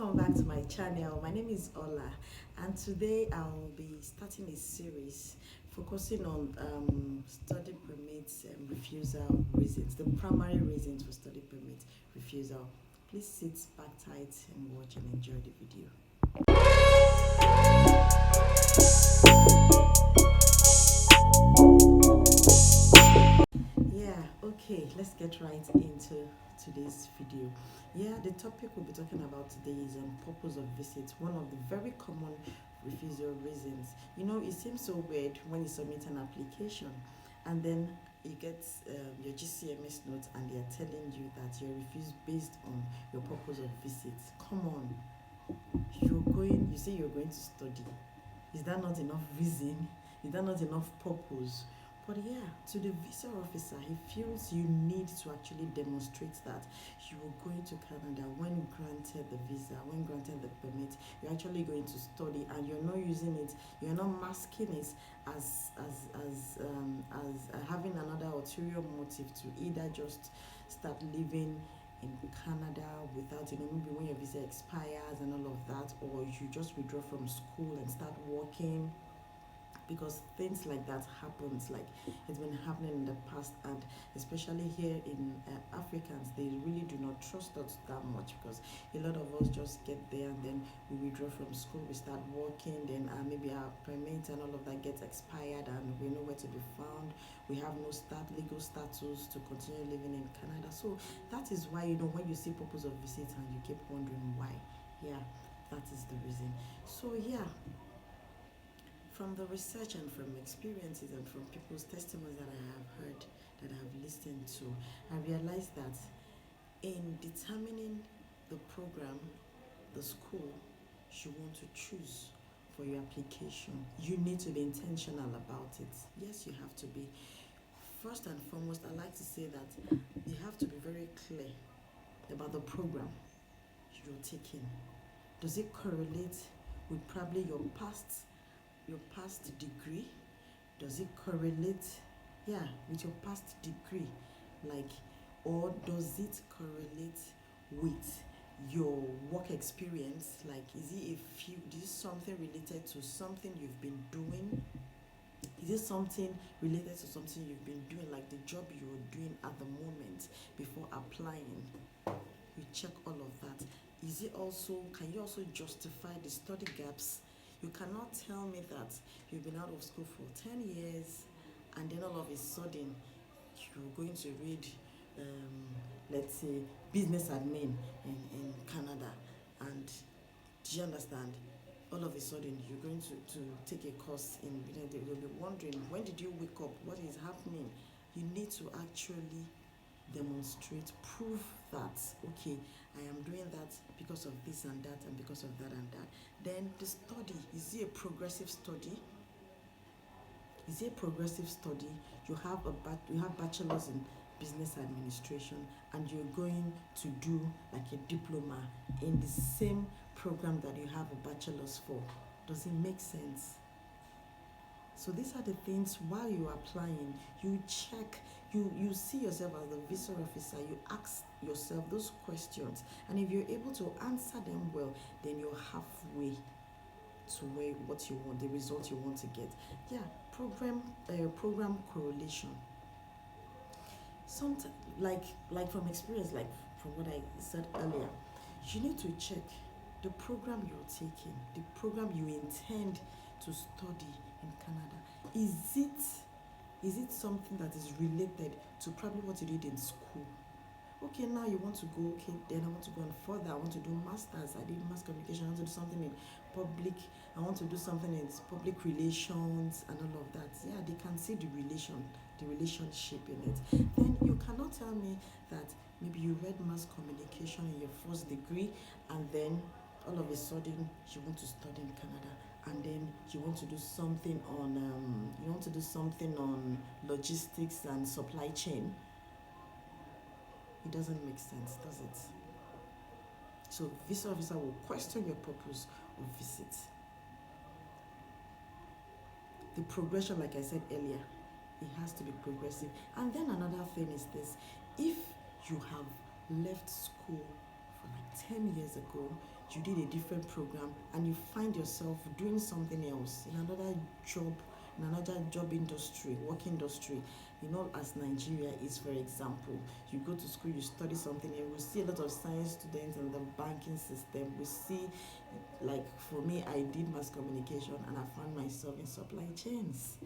welcome back to my channel. My name is Ola, and today I'll be starting a series focusing on study permits and refusal reasons, the primary reasons for study permit refusal. Please sit back tight and watch and enjoy the video. Okay, let's get right into today's video. The topic we'll be talking about today is purpose of visit, one of the very common refusal reasons. It seems so weird when you submit an application and then you get your GCMS note and they're telling you that you're refused based on your purpose of visit. Come on, you say you're going to study. Is that not enough reason? Is that not enough purpose? But to the visa officer, he feels you need to actually demonstrate that you are going to Canada when granted the visa, when granted the permit. You're actually going to study, and you're not using it. You're not masking it as having another ulterior motive to either just start living in Canada without, maybe when your visa expires and all of that, or you just withdraw from school and start working. Because things like that happens, like it's been happening in the past, and especially here in Africans, they really do not trust us that much, because a lot of us just get there and then we withdraw from school, we start working, then maybe our permit and all of that gets expired and we know where to be found. We have no legal status to continue living in Canada. So that is why, when you see purpose of visit and you keep wondering why, that is the reason. So from the research and from experiences and from people's testimonies that I have heard, that I have listened to, I realized that in determining the program, the school you want to choose for your application, you need to be intentional about it. Yes, you have to be. First and foremost, I like to say that you have to be very clear about the program you're taking. Does it correlate with probably your past degree? Does it correlate with your past degree, or does it correlate with your work experience? Is it something related to something you've been doing? Is it something related to something you've been doing, like the job you're doing at the moment before applying? You check all of that. Can you also justify the study gaps? You cannot tell me that you've been out of school for 10 years and then all of a sudden you're going to read, let's say, business admin in Canada. And do you understand? All of a sudden you're going to take a course in, they'll be wondering, when did you wake up? What is happening? You need to actually demonstrate, prove that, okay, I am doing that because of this and that and because of that and that. Then the study, is it a progressive study? Is it a progressive study? You have bachelor's in business administration and you're going to do like a diploma in the same program that you have a bachelor's for. Does it make sense? So these are the things while you're applying, you check, you see yourself as the visa officer, you ask yourself those questions, and if you're able to answer them well, then you're halfway to what you want, the result you want to get. Program correlation. Sometimes, like from experience, like from what I said earlier, you need to check the program you're taking, the program you intend to study in Canada. Is it something that is related to probably what you did in school? Okay, now you want to go, then I want to go on further. I want to do masters. I did mass communication. I want to do something in public. I want to do something in public relations and all of that. They can see the relationship in it. Then you cannot tell me that maybe you read mass communication in your first degree and then all of a sudden you want to study in Canada, and then you want to do something on logistics and supply chain. It doesn't make sense, does it? So visa officer will question your purpose of visit. The progression, like I said earlier, it has to be progressive. And then another thing is this: if you have left school for like 10 years ago, you did a different program, and you find yourself doing something else in another job, industry, work industry. As Nigeria is, for example, you go to school, you study something, and we see a lot of science students in the banking system. We see, like for me, I did mass communication, and I found myself in supply chains.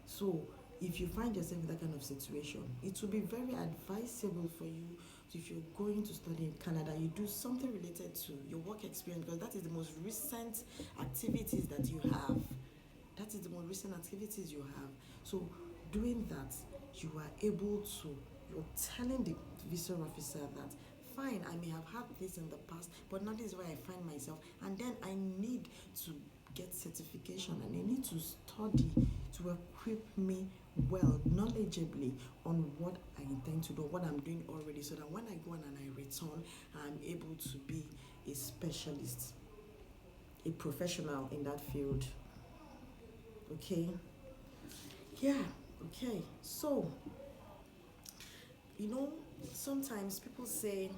So if you find yourself in that kind of situation, it will be very advisable for you, if you're going to study in Canada, you do something related to your work experience, because that is the most recent activities that you have. That is the most recent activities you have. So doing that, you are able to, you're telling the visa officer that, fine, I may have had this in the past, but now this is where I find myself, and then I need to get certification, and I need to study to equip me well, knowledgeably, on what I intend to do, what I'm doing already, so that when I go and I return, I'm able to be a specialist, a professional in that field. Okay? Yeah, okay. So, you know, sometimes people say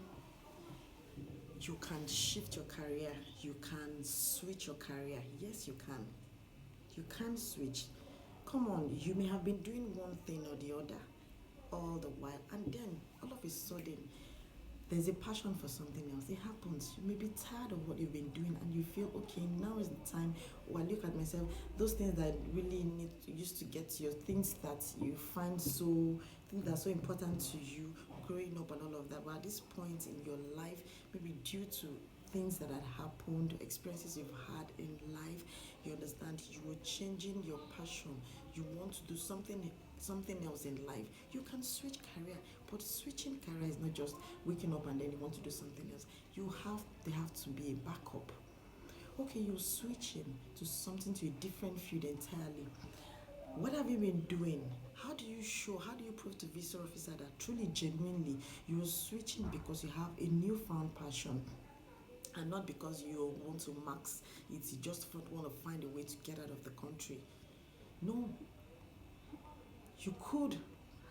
you can shift your career, you can switch your career. Yes, you can. You can switch. Come on, you may have been doing one thing or the other all the while, and then all of a sudden there's a passion for something else. It happens. You may be tired of what you've been doing, and you feel, okay, now is the time. Or I look at myself, those things that really need to, used to get to you, things that you find so, things that are so important to you growing up and all of that. But at this point in your life, maybe due to things that had happened, experiences you've had in life, you understand, you were changing your passion. You want to do something else in life. You can switch career, but switching career is not just waking up and then you want to do something else. There have to be a backup. Okay, you're switching to something, to a different field entirely. What have you been doing? How do you prove to visa officer that truly, genuinely, you're switching because you have a newfound passion, and not because you want to max it, you just want to find a way to get out of the country? No, you could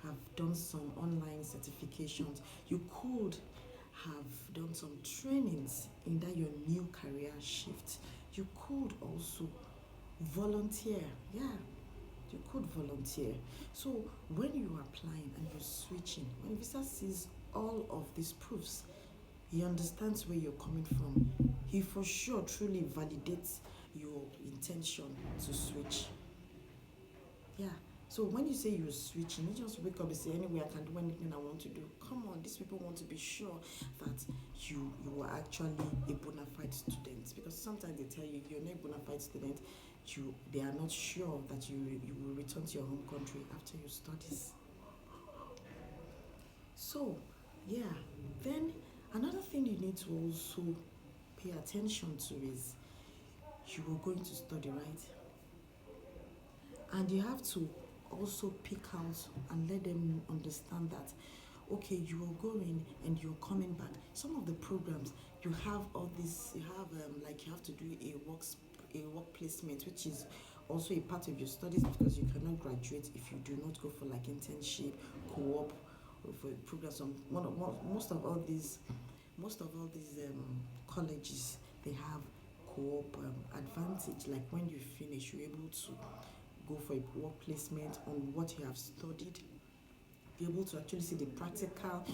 have done some online certifications. You could have done some trainings in that your new career shift. You could also volunteer. Yeah, you could volunteer. So when you are applying and you're switching, when visa sees all of these proofs, he understands where you're coming from. He for sure truly validates your intention to switch. Yeah. So when you say you're switching, you just wake up and say, anyway, I can do anything I want to do. Come on, these people want to be sure that you are actually a bona fide student. Because sometimes they tell you you're not a bona fide student, they are not sure that you will return to your home country after your studies. So, yeah. Then another thing you need to also pay attention to is, you are going to study, right? And you have to also pick out and let them understand that, okay, you are going and you're coming back. Some of the programs, you have all this, you have like, you have to do a work placement, which is also a part of your studies, because you cannot graduate if you do not go for like internship, co-op, or for programs. Most of all these colleges, they have co-op advantage. Like when you finish, you're able to go for a work placement on what you have studied, be able to actually see the practical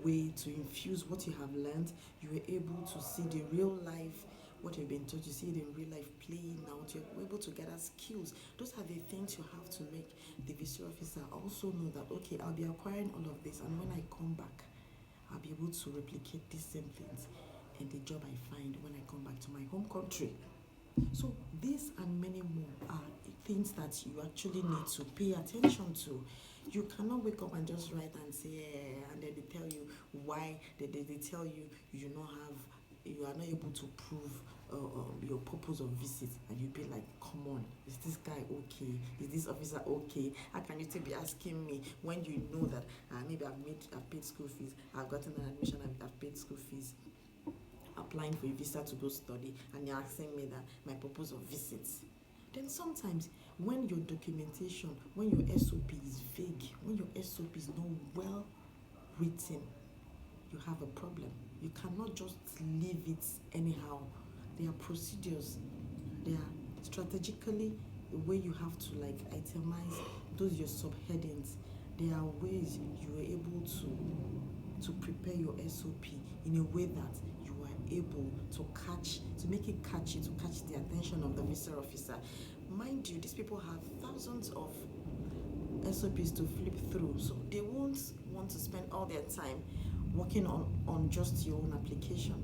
way to infuse what you have learned. You were able to see the real life, what you've been taught, you see it in real life playing out. You're able to gather skills. Those are the things you have to make the visa officer also know that, okay, I'll be acquiring all of this, and when I come back, I'll be able to replicate these same things in the job I find when I come back to my home country. So these and many more are things that you actually need to pay attention to. You cannot wake up and just write and say, and then they tell you why. They tell you you are not able to prove your purpose of visit, and you be like, come on, is this guy okay? Is this officer okay? How can you still be asking me when you know that maybe I've paid school fees, I've gotten an admission, I've paid school fees, applying for a visa to go study, and you're asking me that my purpose of visits? Then sometimes when your documentation, when your SOP is vague, when your SOP is not well written, you have a problem. You cannot just leave it anyhow. There are procedures. There are strategically the way you have to like itemize those your subheadings. There are ways you are able to prepare your SOP in a way that you are able to catch, to make it catchy, to catch the attention of the visa officer. Mind you, these people have thousands of SOPs to flip through, so they won't want to spend all their time working on just your own application.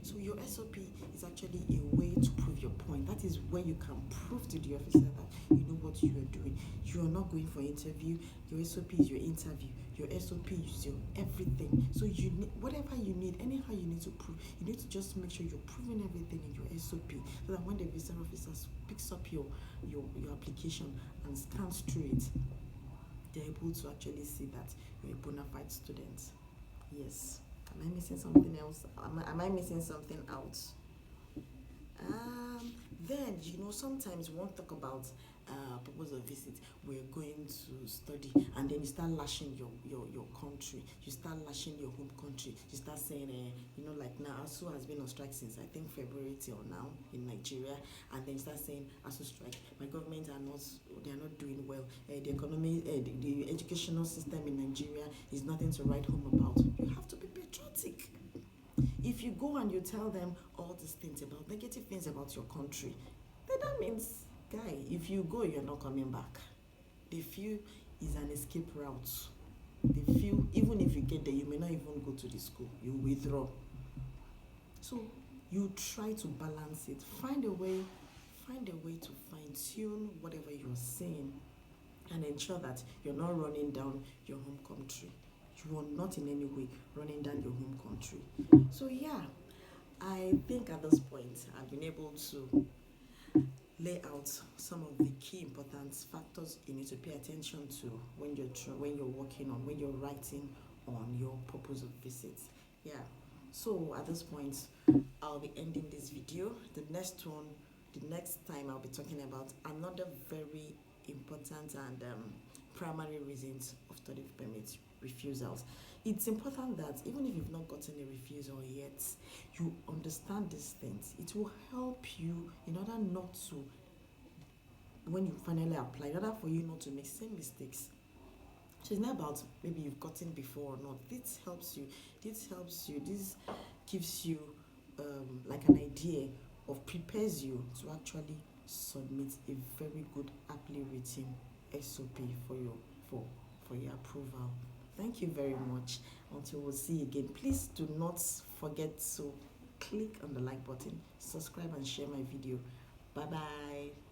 So your SOP is actually a way to prove your point. That is where you can prove to the officer that you know what you are doing. You are not going for interview. Your SOP is your interview. Your SOP is your everything. So you need whatever you need, anyhow you need to prove. You need to just make sure you're proving everything in your SOP, so that when the visa officer picks up your application and scans through it, they're able to actually see that you're a bona fide student. Yes. Am I missing something else? Am I missing something out? Then, sometimes we won't talk about purpose of visit. We're going to study, and then you start lashing your country. You start lashing your home country. You start saying, like now, ASU has been on strike since I think February till now in Nigeria, and then you start saying ASU strike. My government they are not doing well. The economy, the educational system in Nigeria is nothing to write home about. You have to be patriotic. If you go and you tell them all these things about negative things about your country, then that means, guy, if you go, you're not coming back. They feel is an escape route. They feel even if you get there, you may not even go to the school. You withdraw. So you try to balance it. Find a way to fine-tune whatever you're saying, and ensure that you're not running down your home country. You are not in any way running down your home country. So yeah, I think at this point I've been able to lay out some of the key important factors you need to pay attention to when you're working on, when you're writing on your purpose of visit. Yeah. So at this point, I'll be ending this video. The next time I'll be talking about another very important and primary reasons of study permit refusals. It's important that even if you've not gotten a refusal yet, you understand these things. It will help you in order not to, when you finally apply, in order for you not to make same mistakes. So it's not about maybe you've gotten before or not. This helps you. This gives you like an idea of prepares you to actually submit a very good aptly written SOP for your approval. Thank you very much. Until we'll see you again, please do not forget to click on the like button, subscribe and share my video. Bye bye.